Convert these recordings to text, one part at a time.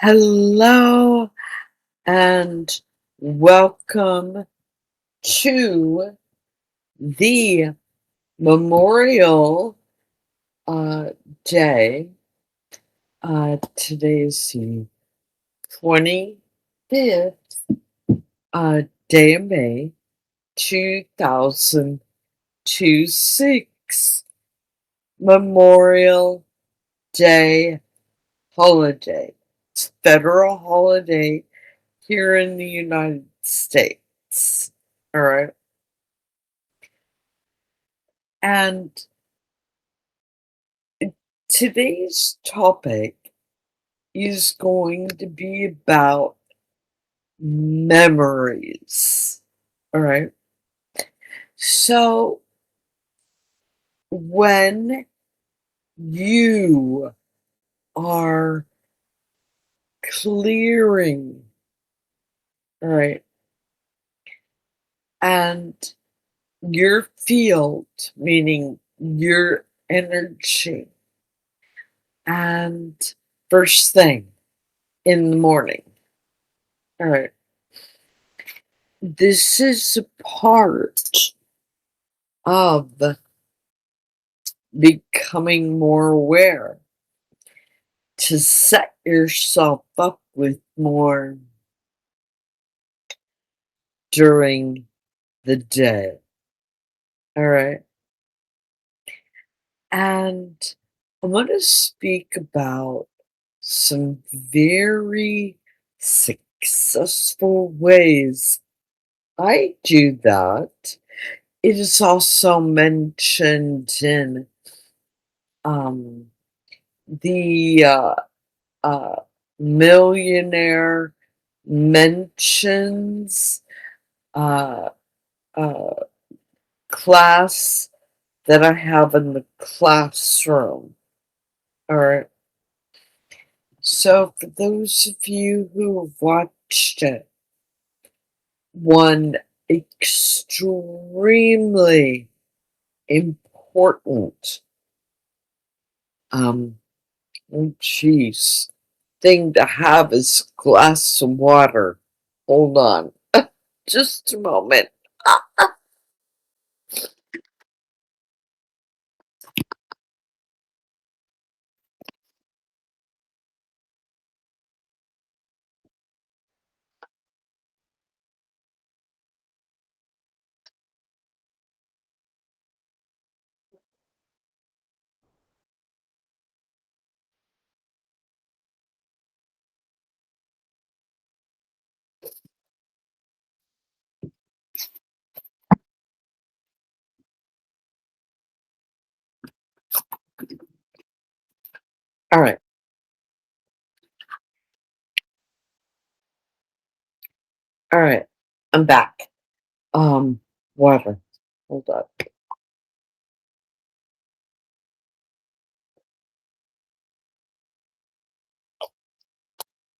Hello and welcome to the Memorial uh, Day. Today's the 25th day of May 2026. Memorial Day holiday. It's federal holiday here in the United States. All right. And today's topic is going to be about memories. All right. So when you are clearing, all right, and your field, meaning your energy, and first thing in the morning, all right, this is a part of becoming more aware to set yourself up with more during the day. All right. And I want to speak about some very successful ways I do that. It is also mentioned in um, the uh, millionaire mentions uh, uh, class that I have in the classroom. All right. So, for those of you who have watched it, one extremely important, um, oh, geez, thing to have is a glass of water. Hold on, just a moment. All right, all right, I'm back. Water. Hold up.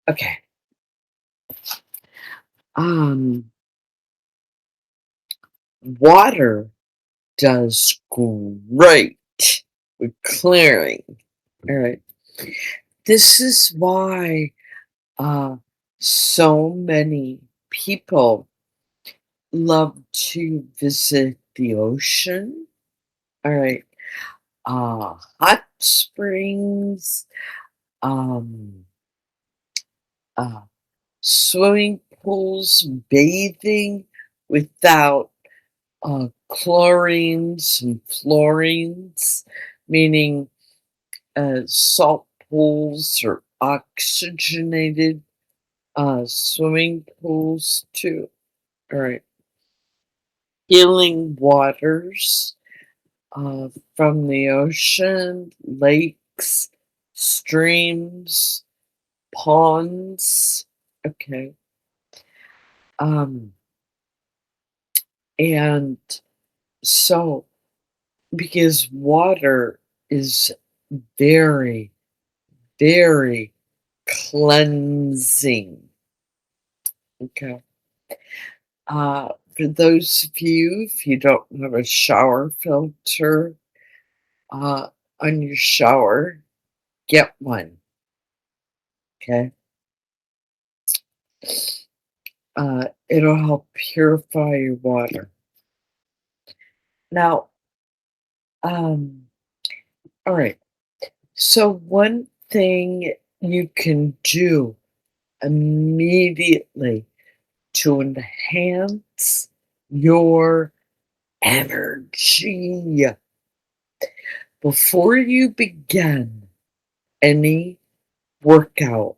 Okay. Um, Water does great with clearing. All right. This is why so many people love to visit the ocean. All right. Hot springs, um, uh, swimming pools, bathing without chlorines and fluorines, meaning salt pools or oxygenated swimming pools too. All right. Healing waters from the ocean, lakes, streams, ponds. Okay. Um, and so, because water is very, very cleansing. Okay. For those of you, if you don't have a shower filter on your shower, get one. Okay. It'll help purify your water. Now, um, all right. So one thing you can do immediately to enhance your energy before you begin any workout.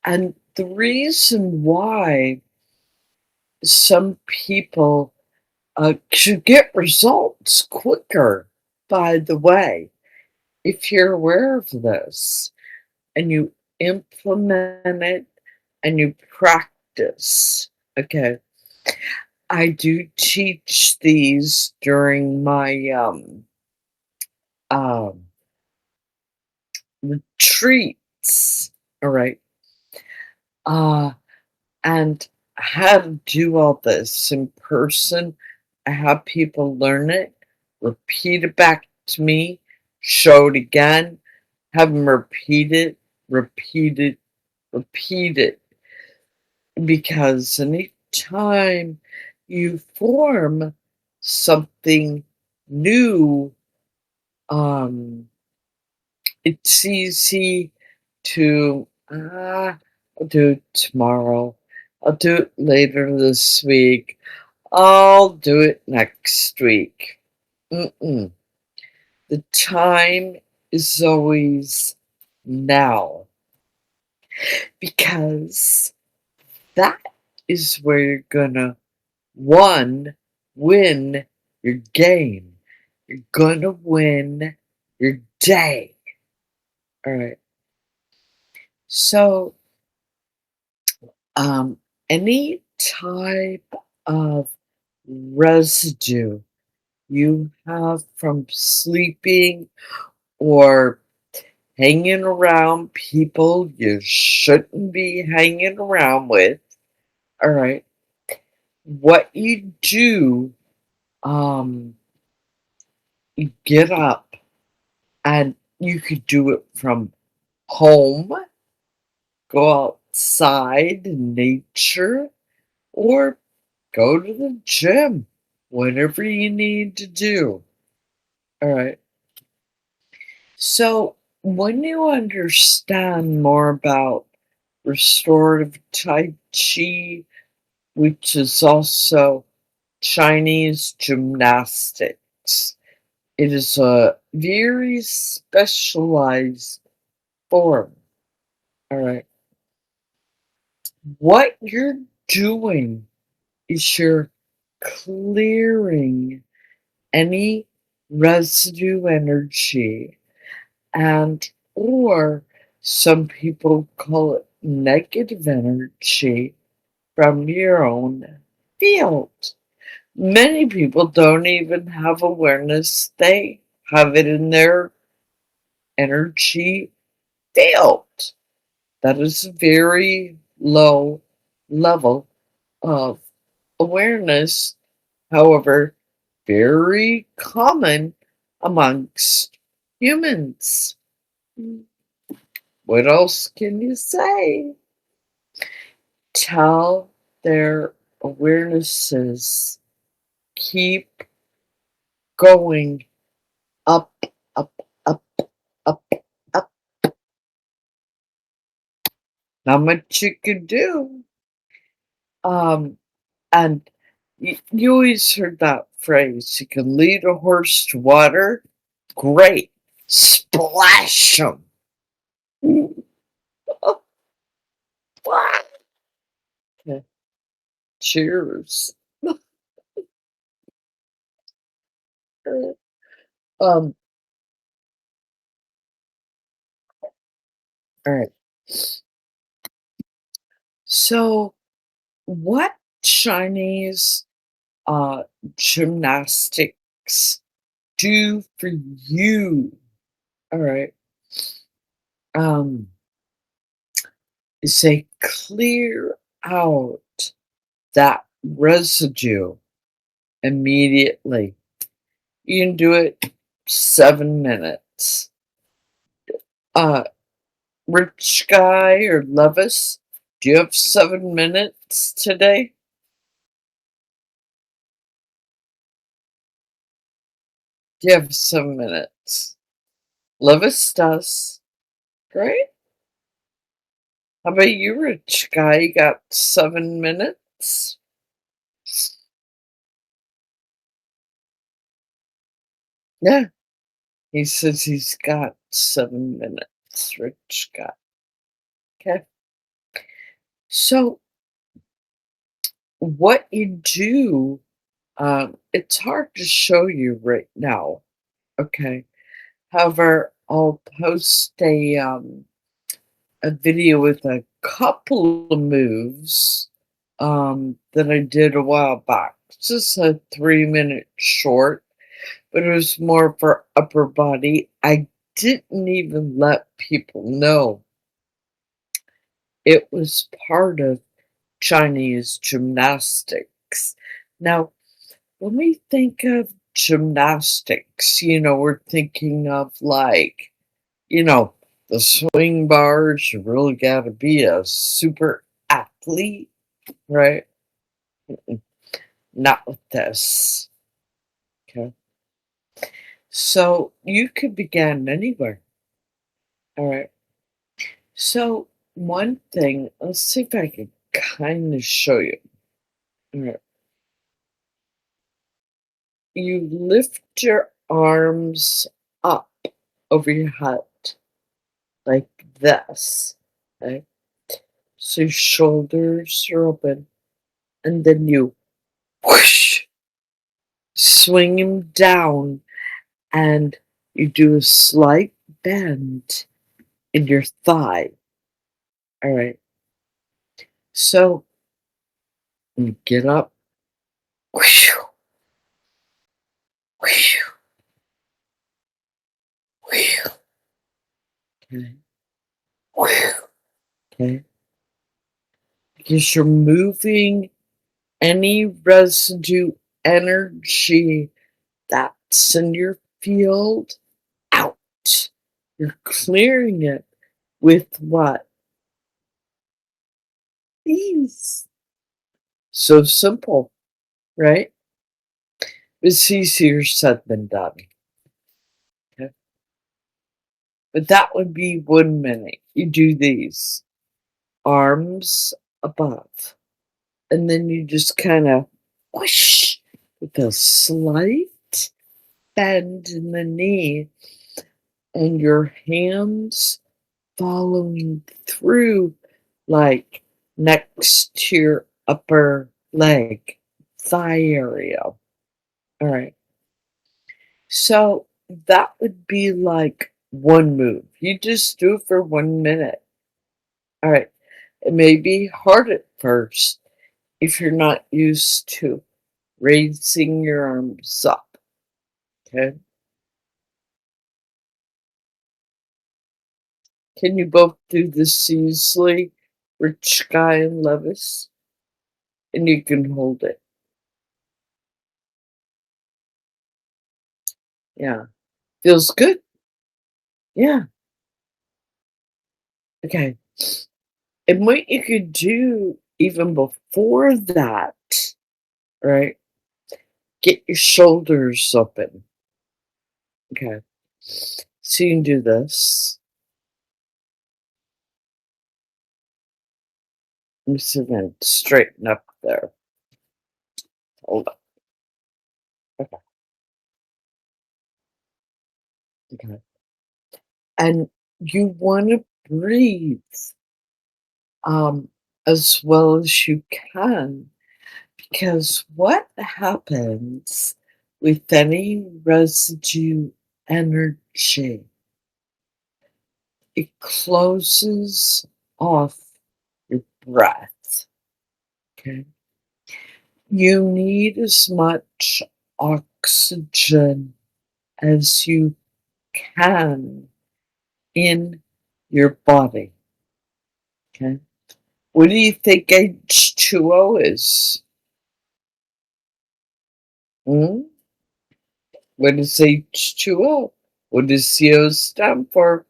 And the reason why some people should get results quicker, by the way, if you're aware of this and you implement it and you practice. Okay. I do teach these during my um retreats. All right. Uh and how to do all this in person. I have people learn it, repeat it back to me, show it again, have them repeat it, repeat it, repeat it. Because anytime you form something new, um, it's easy to, I'll do it tomorrow. I'll do it later this week. I'll do it next week. Mm-mm. The time is always now because that is where you're gonna, one, win your game. You're gonna win your day. All right. So, um, any type of residue you have from sleeping or hanging around people you shouldn't be hanging around with. All right. What you do, um, you get up and you could do it from home, go outside in nature, or go to the gym, whatever you need to do. All right. So, when you understand more about restorative Tai Chi, which is also Chinese gymnastics, it is a very specialized form. All right. What you're doing is you're clearing any residue energy and or some people call it negative energy from your own field. Many people don't even have awareness they have it in their energy field. That is a very low level of awareness, however, very common amongst humans. What else can you say? Tell their awarenesses keep going up, up, up, up, up. Not much you can do. Um, and you always heard that phrase, you can lead a horse to water. Great. Splash them. Okay. Cheers. All right. So, what Chinese uh, gymnastics do for you? All right. Um, is they clear out that residue immediately. You can do it 7 minutes. Uh, Rich Guy or Levis, Do you have 7 minutes today? Do you have 7 minutes? Lovis does. Great. How about you, rich guy? You got 7 minutes? Yeah. He says he's got 7 minutes, rich guy. Okay. So, what you do, it's hard to show you right now. Okay. However, I'll post a video with a couple of moves that I did a while back. It's just a 3-minute short, but it was more for upper body. I didn't even let people know it was part of Chinese gymnastics. Now, when we think of gymnastics, we're thinking of like, you know, the swing bars, you really got to be a super athlete, right? Mm-mm, not with this. Okay. So you could begin anywhere. All right. So, one thing, let's see if I can kind of show you. All right. You lift your arms up over your head like this. Okay. So your shoulders are open, and then you whoosh, swing him down, and you do a slight bend in your thigh. All right. So you get up. Whoosh, whoosh, whoosh, okay. Whoosh, okay. Because you're moving any residue energy that's in your field out. You're clearing it with what? Ease. So simple, right? It's easier said than done. Okay? But that would be 1 minute. You do these arms above, and then you just kind of whoosh with a slight bend in the knee, and your hands following through, like next to your upper leg, thigh area. All right. So that would be like one move. You just do it for 1 minute. All right. It may be hard at first if you're not used to raising your arms up. Okay. Can you both do this easily, Rich Guy and Levis? And you can hold it. Yeah. Feels good? Yeah. Okay. And what you could do even before that, right? Get your shoulders open. Okay. So you can do this. I'm just gonna straighten up there. Hold on. Okay. Okay. And you want to breathe um, as well as you can, because what happens with any residue energy, it closes off your breath. Okay. You need as much oxygen as you can in your body. Okay. What do you think H2O is? Hmm? What is H2O? What does CO stand for?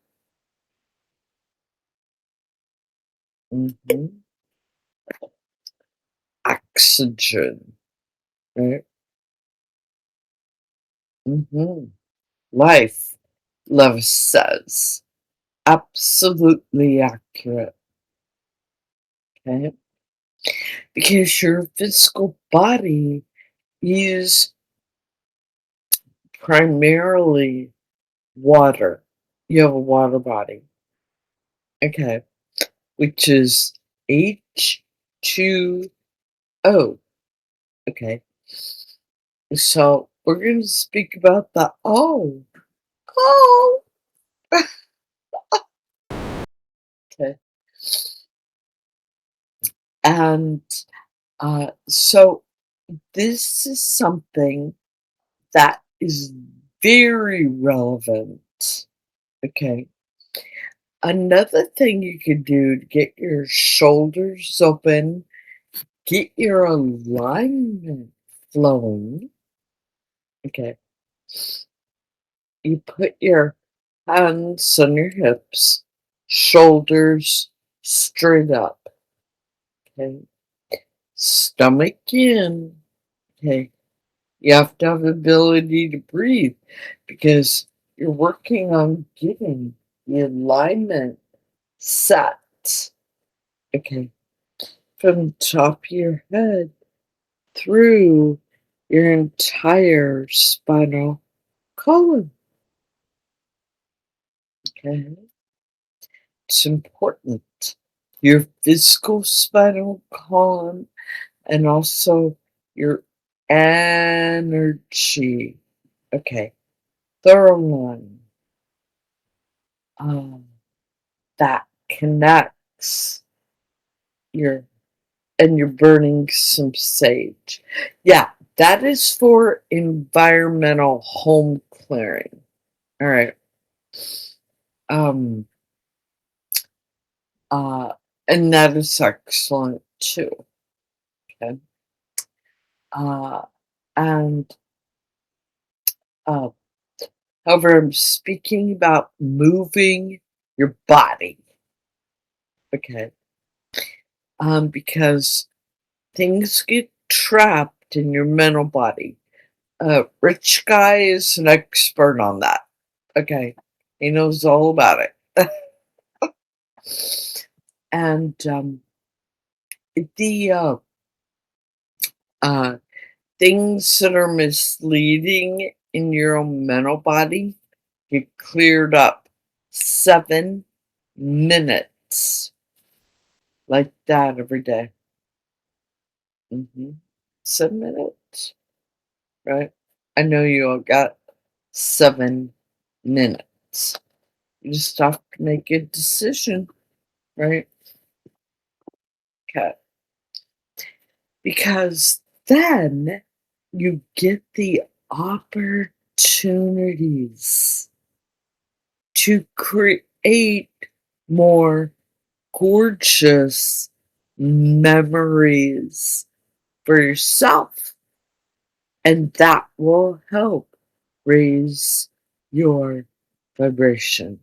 Hmm. oxygen, right? Mhm. Life, love says. Absolutely accurate, okay? Because your physical body is primarily water. You have a water body, okay, which is H2O, okay? So we're going to speak about the oh, okay. And so this is something that is very relevant, okay? Another thing you could do to get your shoulders open, get your alignment flowing, okay? You put your hands on your hips, shoulders straight up, okay? Stomach in, okay? You have to have the ability to breathe because you're working on getting the alignment set, okay? From the top of your head through your entire spinal column, okay? It's important. Your physical spinal column and also your energy. Okay, third one um, that connects your and you're burning some sage. Yeah, that is for environmental home clearing. All right. Um. Uh. And that is excellent too. Okay. Uh. And uh. However, I'm speaking about moving your body. Okay. Because things get trapped in your mental body. Rich Guy is an expert on that. Okay. He knows all about it. And the uh, things that are misleading in your own mental body get cleared up 7 minutes like that every day. 7 minutes, right? I know you all got 7 minutes. You just have to make a decision, right? Okay. Because then you get the opportunities to create more gorgeous memories for yourself. And that will help raise your vibration.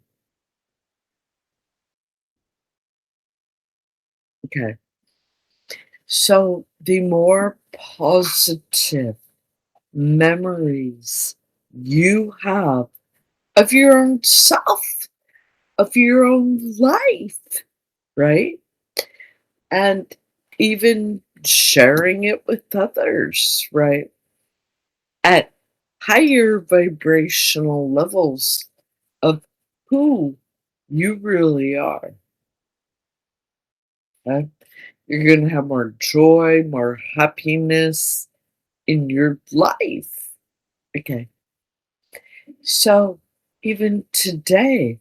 Okay. So the more positive memories you have of your own self, of your own life, right? And even sharing it with others, right? At higher vibrational levels of who you really are. Okay? You're going to have more joy, more happiness in your life. Okay. So even today,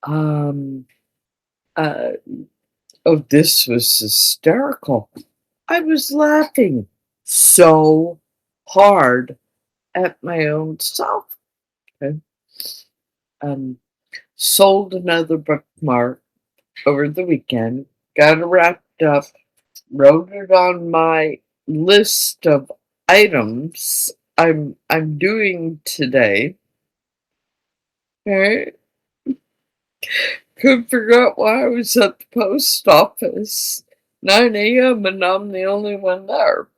um, uh, oh, this was hysterical. I was laughing so hard at my own self. Okay. Um, Sold another bookmark over the weekend, got it wrapped up, wrote it on my list of items I'm doing today. Okay. Couldn't figure out why I was at the post office. 9 a.m. and I'm the only one there.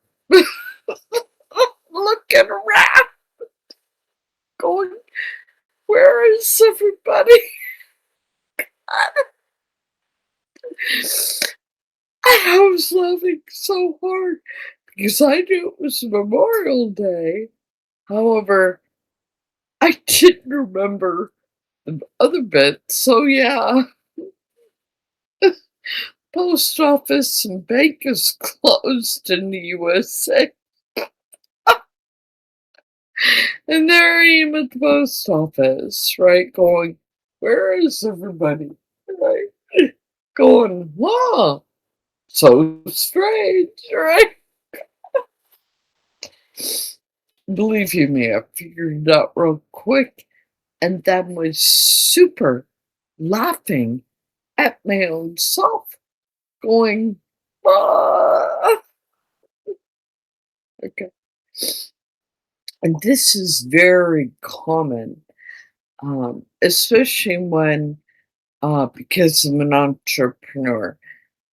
Looking around, going, where is everybody? And I was laughing so hard because I knew it was Memorial Day. However, I didn't remember the other bit. So yeah, post office and bank is closed in the USA. And there I am at the post office, right? Going, where is everybody? Right? Going, wow, so strange, right? Believe you me, I figured it out real quick and then was super laughing at my own self, going, ah. Okay. And this is very common, especially when, because I'm an entrepreneur,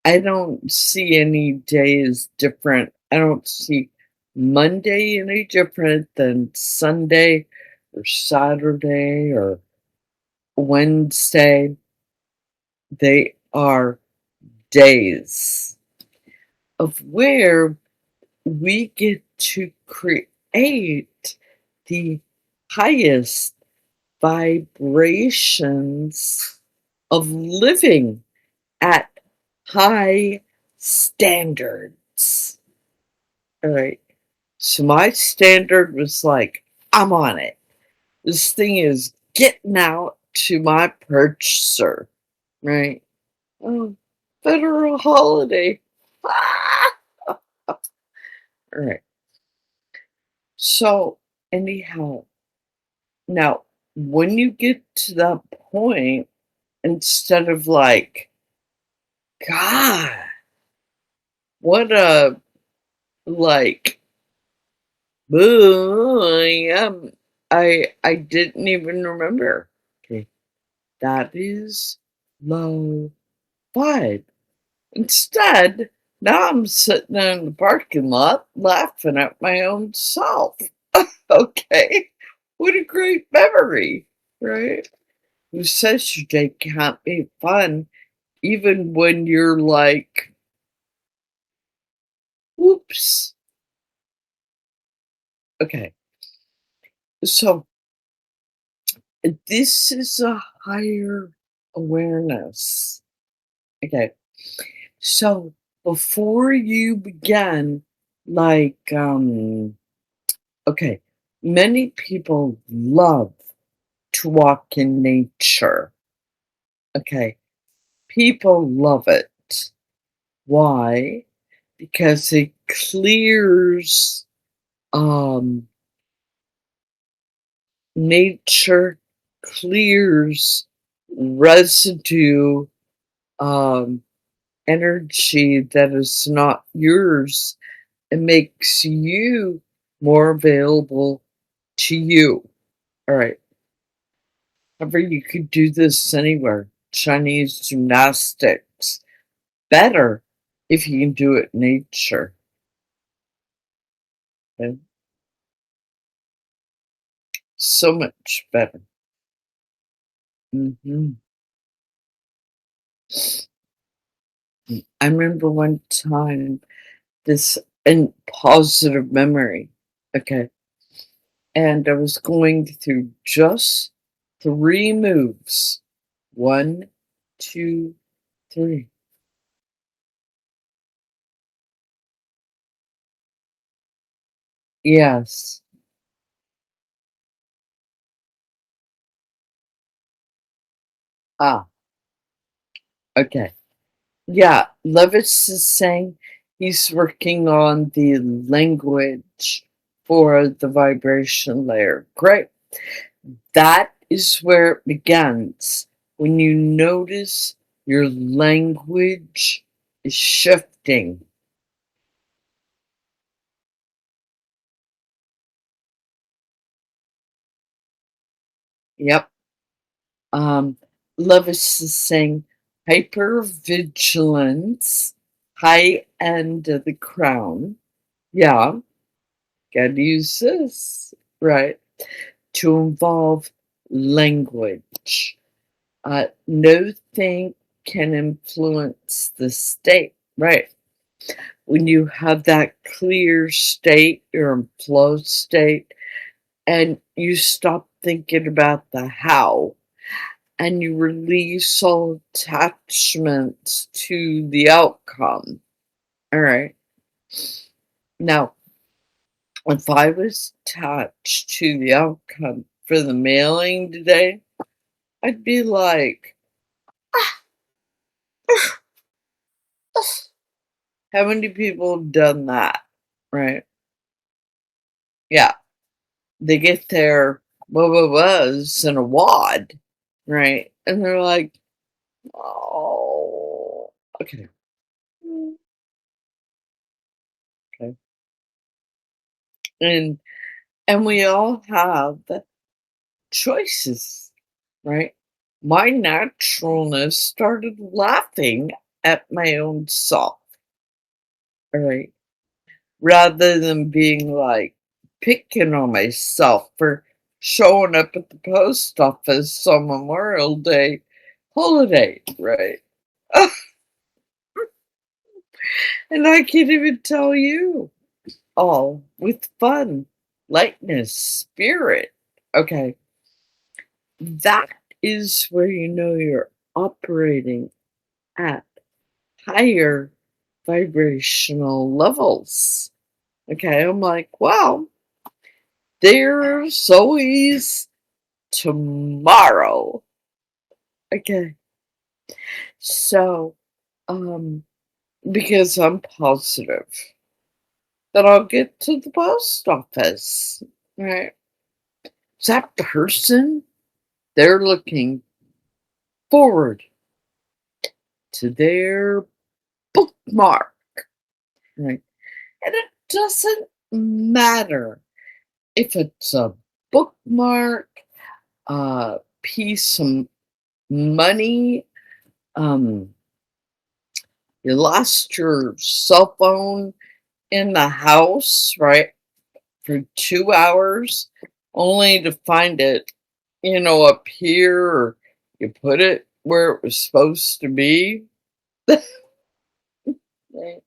I don't see any days different. I don't see Monday any different than Sunday or Saturday or Wednesday. They are days of where we get to create the highest vibrations of living at high standards. All right. So my standard was like, I'm on it. This thing is getting out to my purchaser. Right. Oh, federal holiday. Ah! All right. So, anyhow, now when you get to that point, instead of like, God, what a like, boo, I didn't even remember. Okay, that is low vibe. Instead, now I'm sitting in the parking lot laughing at my own self. Okay, what a great memory, right? Who says your day can't be fun even when you're like, whoops. Okay, so this is a higher awareness. Okay, so before you begin, like, okay, many people love to walk in nature. Okay, people love it. Why? Because it clears, um, nature clears residue, um, energy that is not yours. It makes you more available to you. All right. However, you could do this anywhere. Chinese gymnastics. Better if you can do it in nature. Okay? So much better. Mhm. I remember one time this in positive memory. Okay. And I was going through just 3 moves. 1, 2, 3. Yes. Ah, okay. Yeah, Levis is saying he's working on the language for the vibration layer. Great. That is where it begins. When you notice your language is shifting. Yep. Um, Levis is saying hypervigilance high end of the crown. Yeah, gotta use this, right? To involve language. No thing can influence the state, right? When you have that clear state, you're in flow state, and you stop thinking about the how, and you release all attachments to the outcome. All right. Now, if I was attached to the outcome for the mailing today, I'd be like, how many people have done that? Right? Yeah. They get their was in a wad, right? And they're like, oh, okay. Okay. And we all have choices, right? My naturalness started laughing at my own self, all right? Rather than being like picking on myself for showing up at the post office on Memorial Day holiday, right? And I can't even tell you all with fun, lightness, spirit. Okay, that is where you know you're operating at higher vibrational levels. Okay, I'm like, wow, there's always tomorrow. Okay, so, um, because I'm positive that I'll get to the post office, right? That person, they're looking forward to their bookmark, right? And it doesn't matter if it's a bookmark, a piece of money, um, you lost your cell phone in the house, right, for 2 hours only to find it, up here, or you put it where it was supposed to be. Right?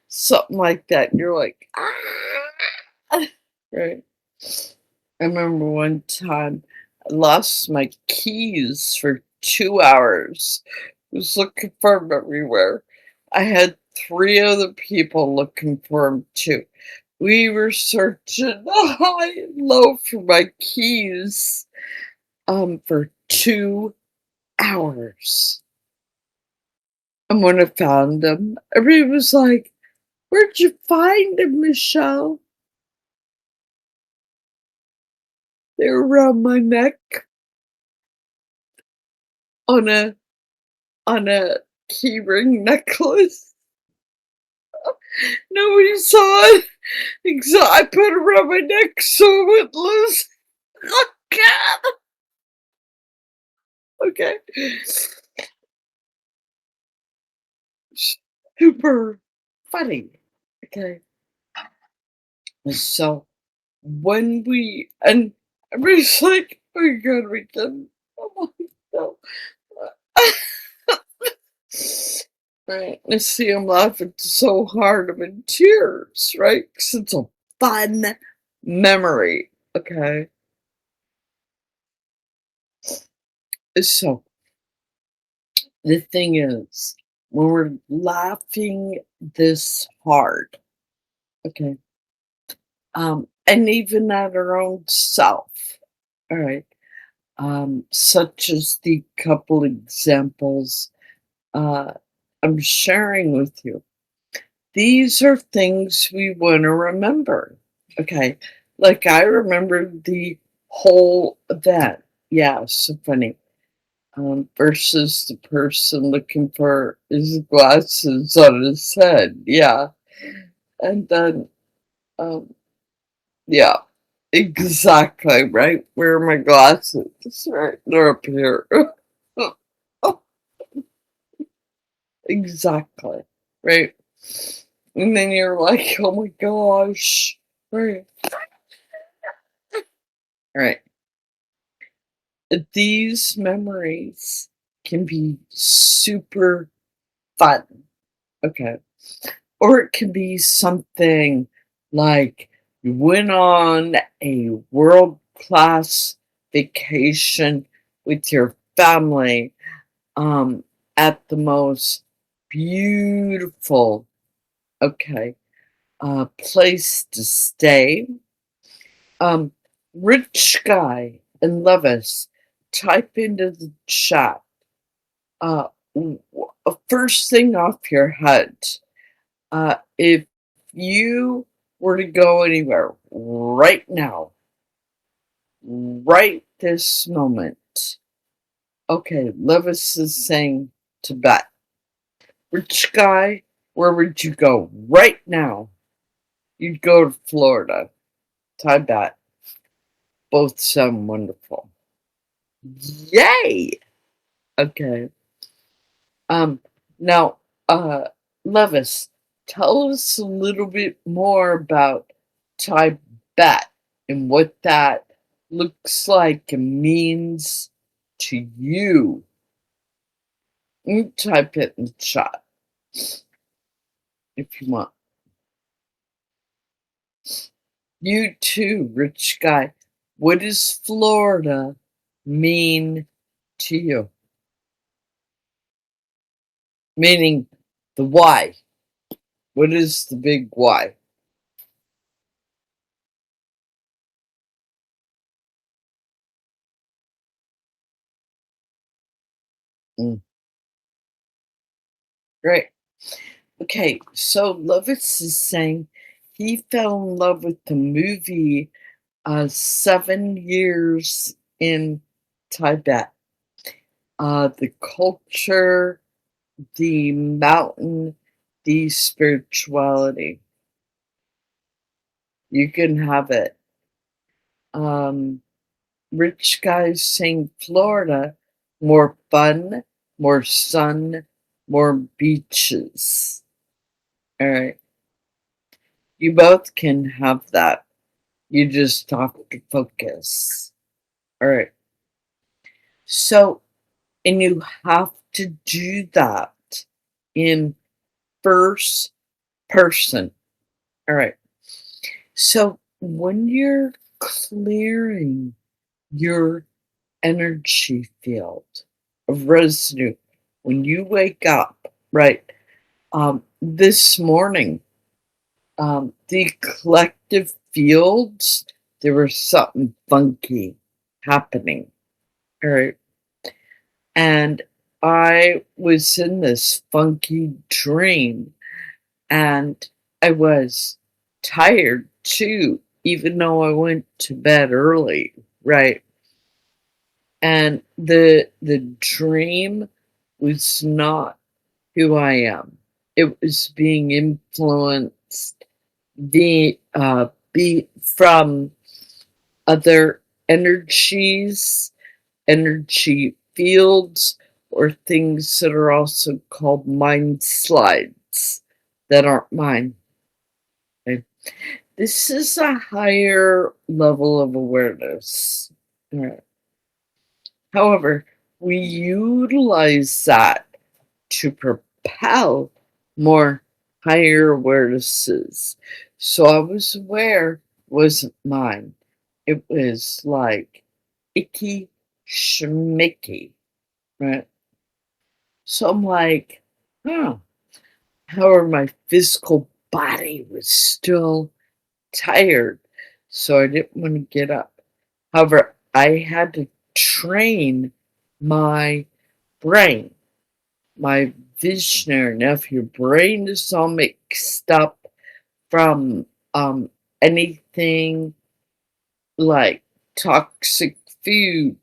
Something like that. And you're like, ah, right? I remember one time I lost my keys for 2 hours. I was looking for them everywhere. I had three other people looking for them too. We were searching high and low for my keys for 2 hours. And when I found them, everybody was like, "Where'd you find them, Michelle?" They were around my neck on a keyring necklace. Nobody saw it. I put it around my neck so it wouldn't lose. Oh God. Okay. Super funny. Okay. So when we and everybody's like, "Oh my God, we can." I'm like, no. Right. I see him laughing so hard, I'm in tears, right? Because it's a fun memory. Okay. So the thing is, when we're laughing this hard, okay, and even at our own self, all right, such as the couple examples uh, I'm sharing with you. These are things we want to remember. Okay. Like I remember the whole event. Yeah, so funny. Versus the person looking for his glasses on his head. Yeah. And then, um, yeah, exactly. Right. Where are my glasses? Right. They're up here. Exactly. right? And then you're like, oh my gosh, right? Right. These memories can be super fun, okay? Or it can be something like you went on a world class vacation with your family um, at the most beautiful, okay, place to stay. Um, Rich Guy and Levis, type into the chat. Uh, First thing off your head, if you were to go anywhere right now, right this moment, okay, Levis is saying Tibet. Rich Guy, where would you go right now? You'd go to Florida, Tibet. Both sound wonderful. Yay! Okay. Um, Now, uh, Levis, tell us a little bit more about Tibet and what that looks like and means to you. You type it in the chat if you want. You too, rich guy. What does Florida mean to you? Meaning the why. What is the big why? Mm, great. Okay, so Lovitz is saying he fell in love with the movie 7 years in Tibet. The culture, the mountain, the spirituality. You can have it. Um, Rich guys saying Florida, more fun, more sun, more beaches. All right. You both can have that. You just have to focus. All right. So, and you have to do that in first person. All right. So, when you're clearing your energy field of residue, when you wake up, right? This morning, the collective fields, there was something funky happening. All right. And I was in this funky dream and I was tired too, even though I went to bed early, right? And the dream was not who I am. It was being influenced be from other energies, energy fields, or things that are also called mind slides that aren't mine. Okay? This is a higher level of awareness. All right. However, we utilize that to propel more higher awarenesses. So I was aware it wasn't mine. It was like icky schmicky, right? So I'm like, huh. However, my physical body was still tired, so I didn't want to get up. However, I had to train my brain, my visionary. Now, if your brain is all mixed up from anything like toxic food,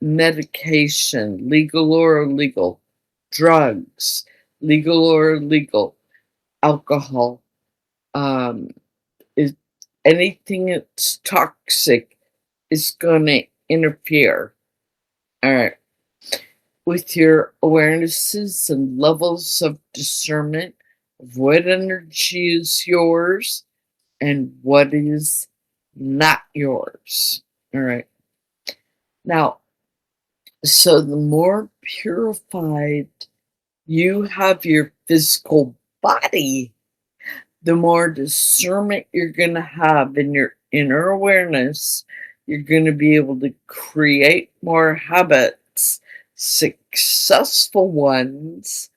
medication, legal or illegal, drugs, legal or illegal, alcohol, um, is anything that's toxic is going to interfere. All right. with your awarenesses and levels of discernment of what energy is yours and what is not yours. All right. Now, so the more purified you have your physical body, the more discernment you're going to have in your inner awareness. You're going to be able to create more habits, successful ones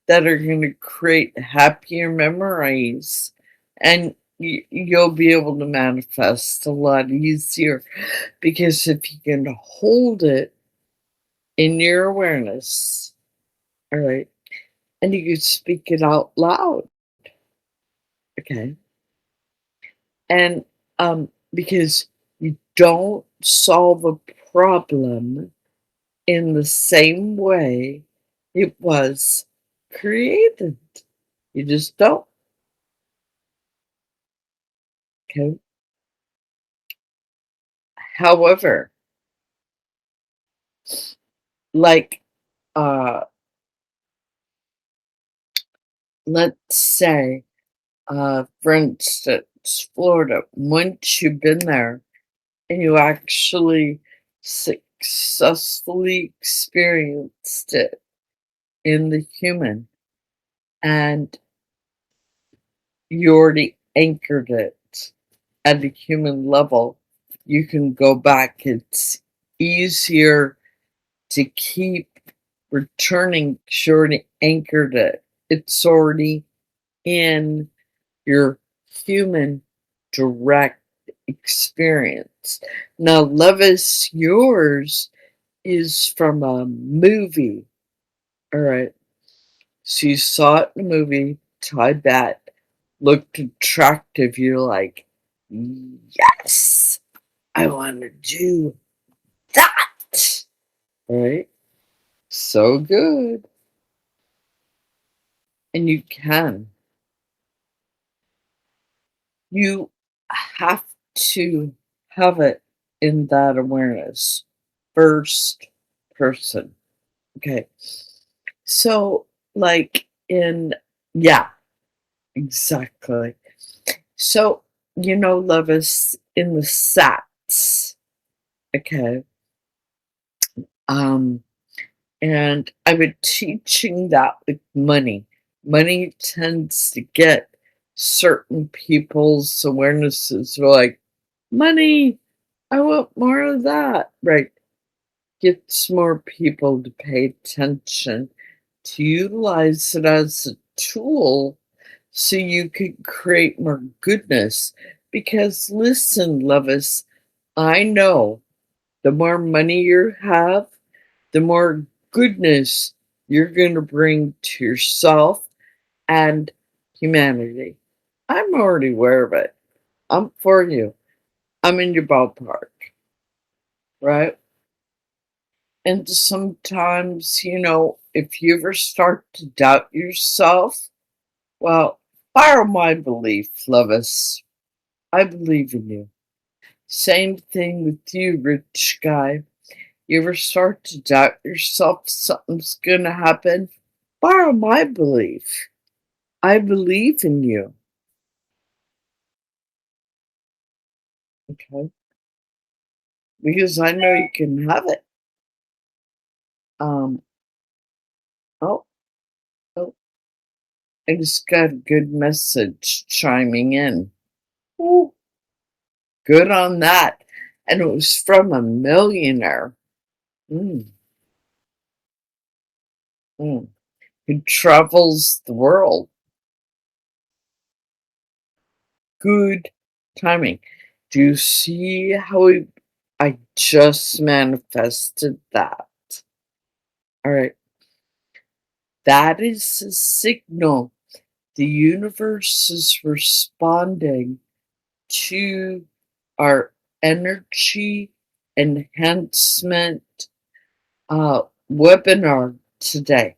that are going to create happier memories, and you'll be able to manifest a lot easier, because if you can hold it in your awareness, all right, and you can speak it out loud, okay, and because you don't solve a problem in the same way it was created. You just don't. Okay. However, like uh let's say, for instance, Florida, once you've been there and you actually successfully experienced it in the human, and you already anchored it at a human level, you can go back. It's easier to keep returning 'cause you already anchored it. It's already in your human direct experience. Now, Love is Yours is from a movie. All right. So you saw it in a movie, Ty Bet, looked attractive. You're like, yes, I want to do that. Right? So good. And you can. You have to have it in that awareness. First person. Okay. So, like yeah, exactly. So, Lovis, in the Sats, okay, um, and I've been teaching that with money. Money tends to get certain people's awarenesses are like, money, I want more of that. Right. Gets more people to pay attention, to utilize it as a tool so you can create more goodness. Because listen, Lovis, I know the more money you have, the more goodness you're going to bring to yourself and humanity. I'm already aware of it. I'm for you. I'm in your ballpark, right? And sometimes, if you ever start to doubt yourself, well, borrow my belief, Lovis. I believe in you. Same thing with you, rich guy. You ever start to doubt yourself, something's gonna happen? Borrow my belief. I believe in you. Okay? Because I know you can have it. Um, oh, oh, I just got a good message chiming in. Ooh, good on that. And it was from a millionaire. Mm, mm, who travels the world. Good timing. Do you see how I just manifested that? All right. That is a signal. The universe is responding to our energy enhancement webinar today.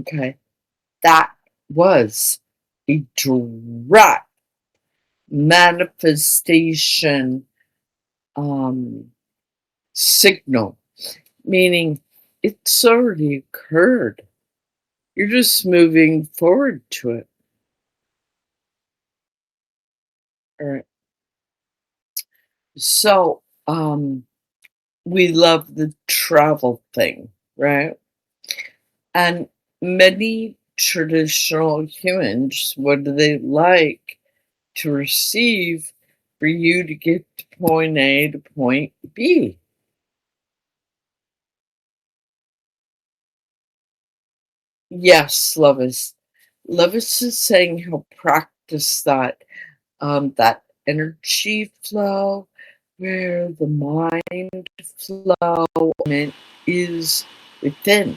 Okay. That was a direct manifestation signal, meaning It's already occurred. You're just moving forward to it. All right. So, we love the travel thing, right? And many traditional humans, what do they like to receive for you to get to point A to point B? Yes, Lovis. Lovis is saying he'll practice that energy flow where the mind flow is within.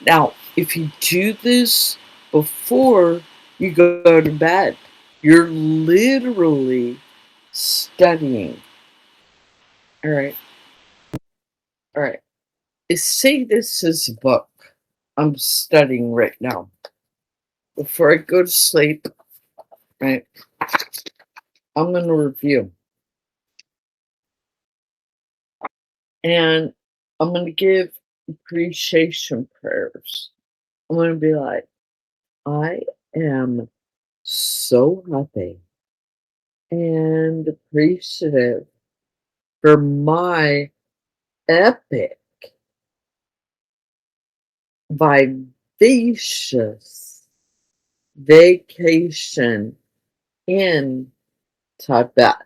Now, if you do this before you go to bed, you're literally studying. All right, all right. Say this is a book I'm studying right now. Before I go to sleep, right, I'm going to review. And I'm going to give appreciation prayers. I'm going to be like, I am so happy and appreciative for my epic, vivacious vacation in Tibet,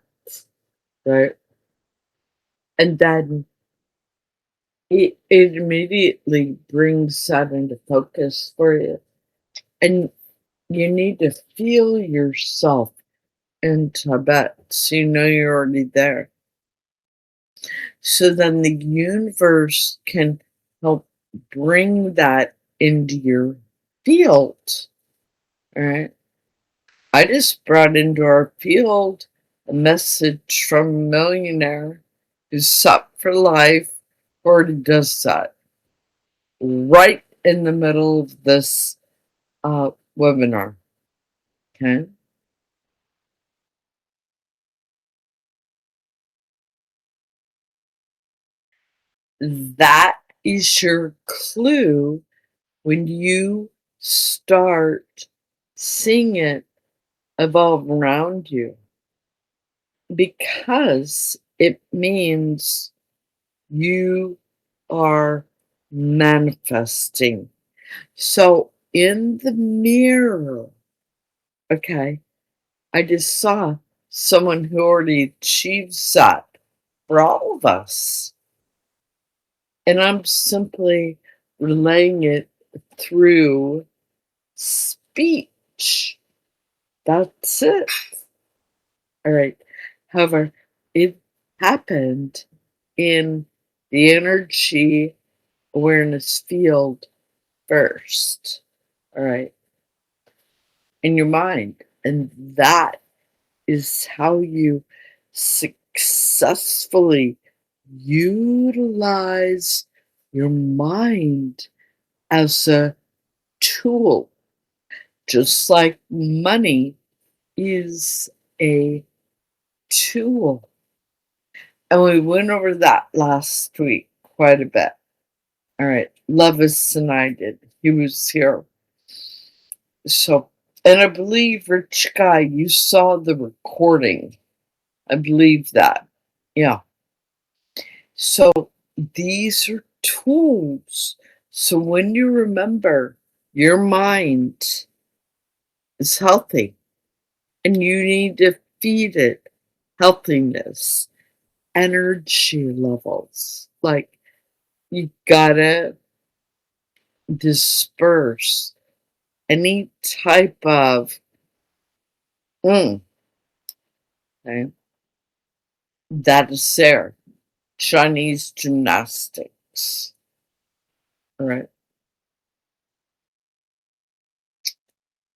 right? And then it immediately brings that into focus for you. And you need to feel yourself in Tibet so you know you're already there. So then the universe can help bring that into your field. All right. I just brought into our field a message from a millionaire who's set for life, already does that right in the middle of this webinar. Okay. That is your clue when you start seeing it evolve around you, because it means you are manifesting. So in the mirror, okay, I just saw someone who already achieves that for all of us. And I'm simply relaying it through speech. That's it. All right. However, it happened in the energy awareness field first. All right. In your mind. And that is how you successfully utilize your mind as a tool, just like money is a tool. And we went over that last week quite a bit. All right. Lovis and I did. He was here. So, and I believe, Rich Guy, you saw the recording. I believe that. Yeah. So these are tools. So when you remember your mind is healthy and you need to feed it healthiness, energy levels, like you gotta disperse any type of okay, that is there. Chinese gymnastics. All right.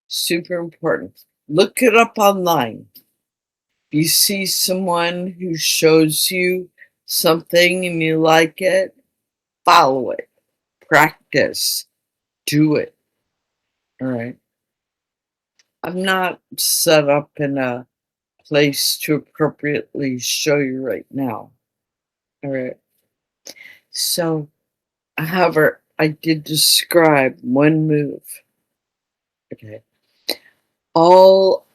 Super important. Look it up online. If you see someone who shows you something and you like it, follow it. Practice. Do it. All right. I'm not set up in a place to appropriately show you right now. All right. So However, I did describe one move. Okay. All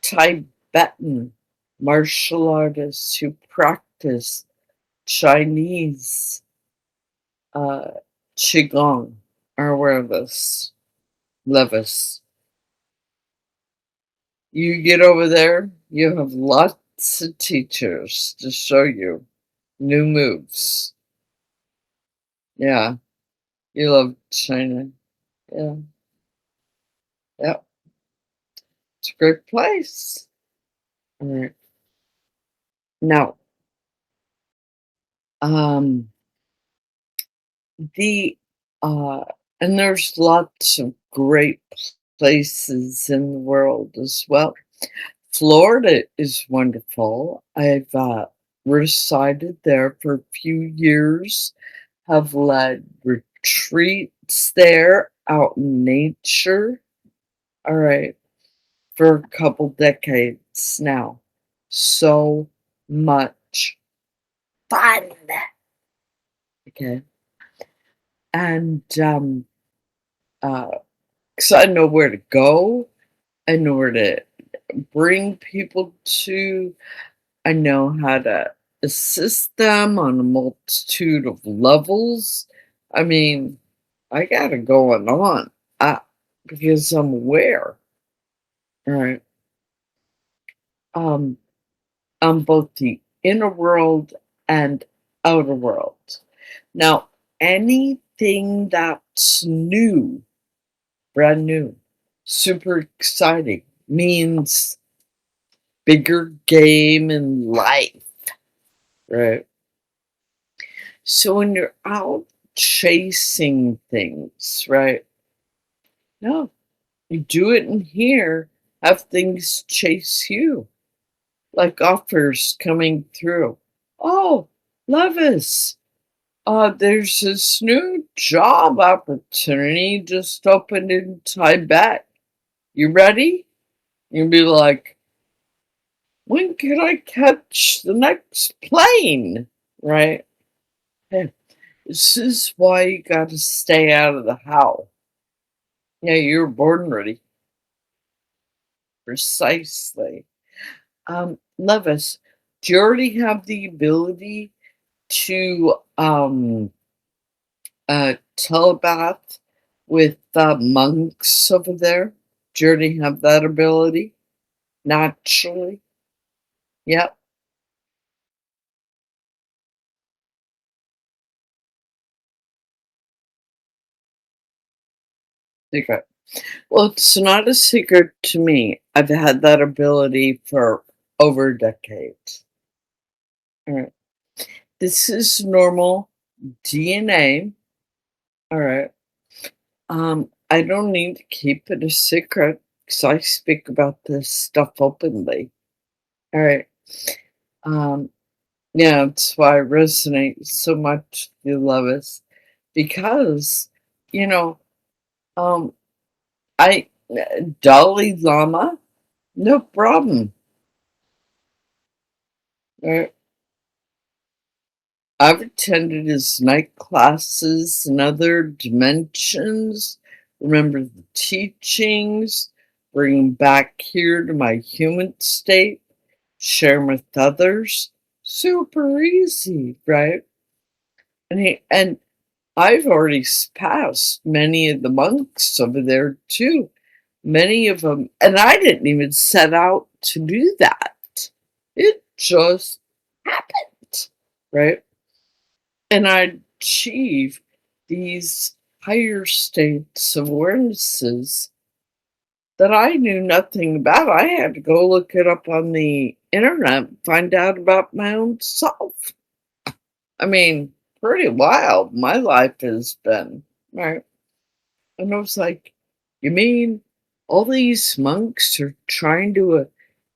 Tibetan martial artists who practice Chinese uh, Qigong are aware of this. Levis. You get over there, you have lots of teachers to show you new moves. Yeah, you love China. Yeah, yeah, it's a great place. All right. Now, um, the uh, and there's lots of great places in the world as well. Florida is wonderful. I've resided there for a few years, have led retreats there out in nature. All right, for a couple decades now. So much fun. Okay. And uh, because I know where to go, I know where to bring people to, I know how to assist them on a multitude of levels. I mean, I got it going on because I'm aware, right? Um, on both the inner world and outer world. Now, anything that's new, brand new, super exciting, means bigger game in life, right? So when you're out chasing things, right? No, you do it in here, have things chase you, like offers coming through. Oh, Levis, there's this new job opportunity just opened in Tibet. You ready? You'd be like, when can I catch the next plane? Right? Yeah. This is why you gotta stay out of the house. Yeah, you're born ready. Precisely. Levis, do you already have the ability to telepath with monks over there? Do you already have that ability? Naturally? Yep. Secret. Well, it's not a secret to me. I've had that ability for over decades. All right. This is normal DNA. All right. I don't need to keep it a secret because I speak about this stuff openly. All right. Um, yeah, that's why I resonate so much with you, Lois, because, you know, um, I, Dalai Lama, no problem. Right? I've attended his night classes and other dimensions, remember the teachings, bring back here to my human state, share with others. Super easy, right? And I've already passed many of the monks over there too. Many of them, and I didn't even set out to do that. It just happened, right? And I achieve these higher states of awarenesses that I knew nothing about. I had to go look it up on the internet and find out about my own self. I mean, pretty wild my life has been, right? And I was like, you mean all these monks are trying to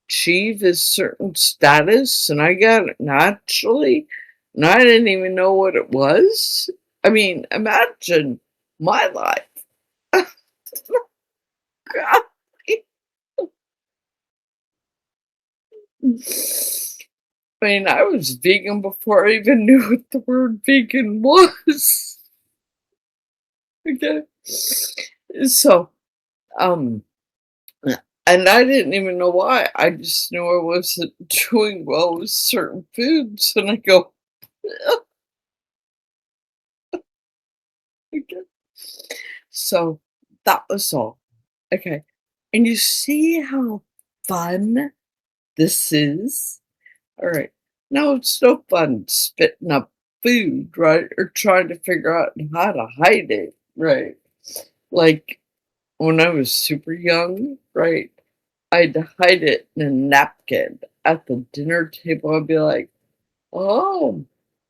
achieve a certain status and I got it naturally and I didn't even know what it was? I mean, imagine my life. God. I mean, I was vegan before I even knew what the word vegan was. Okay. So, um, and I didn't even know why. I just knew I wasn't doing well with certain foods. And I go, okay. So that was all. Okay. And you see how fun this is? All right. Now it's no fun spitting up food, right? Or trying to figure out how to hide it, right? Like when I was super young, right? I'd hide it in a napkin at the dinner table. I'd be like, oh,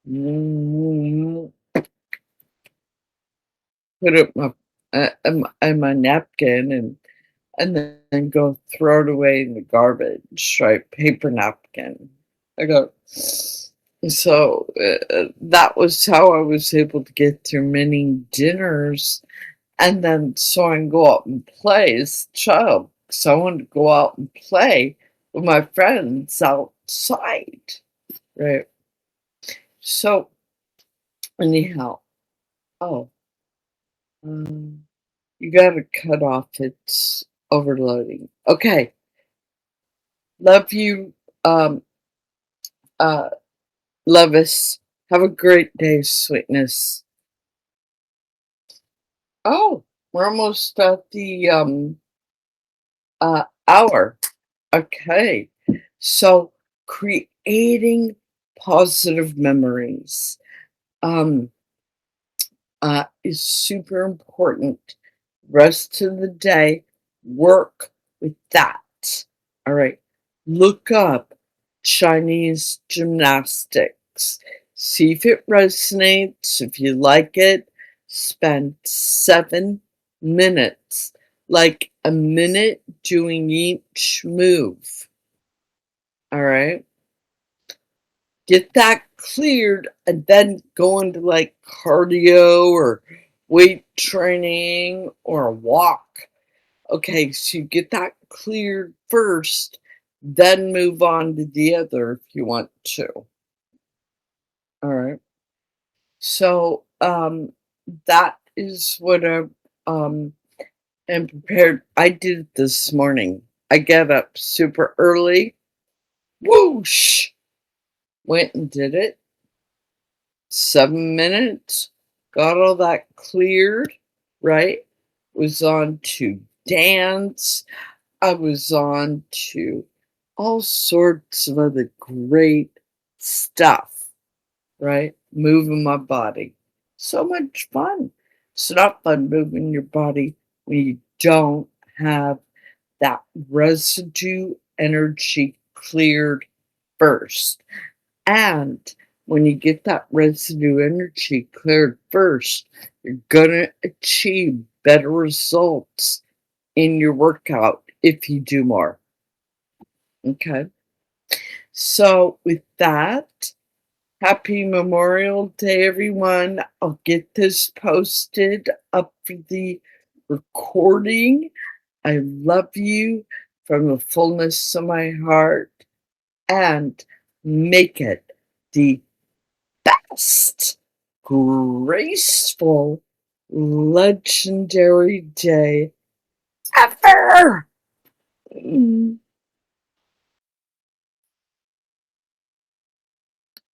mm, put it in my napkin and then go throw it away in the garbage, right? Paper napkin. I go, so that was how I was able to get through many dinners. And then so I can go out and play as a child. So I wanted to go out and play with my friends outside, right? So anyhow, oh, um, you gotta cut off. It's overloading. Okay, love you, um, uh, Levis. Have a great day, sweetness. Oh, we're almost at the hour. Okay, so creating positive memories um, is super important. Rest of the day, work with that. All right, look up Chinese gymnastics. See if it resonates. If you like it, spend 7 minutes, like a minute doing each move. All right. Get that cleared and then go into like cardio or weight training or a walk. Okay, so you get that cleared first, then move on to the other if you want to. All right. So that is what I um am prepared. I did it this morning. I get up super early. Whoosh! Went and did it. 7 minutes, got all that cleared, right? Was on to dance. I was on to all sorts of other great stuff, right? Moving my body. So much fun. It's not fun moving your body when you don't have that residue energy cleared first. And when you get that residue energy cleared first, you're going to achieve better results in your workout if you do more. Okay. So, with that, happy Memorial Day, everyone. I'll get this posted up for the recording. I love you from the fullness of my heart and make it the best, graceful, legendary day ever.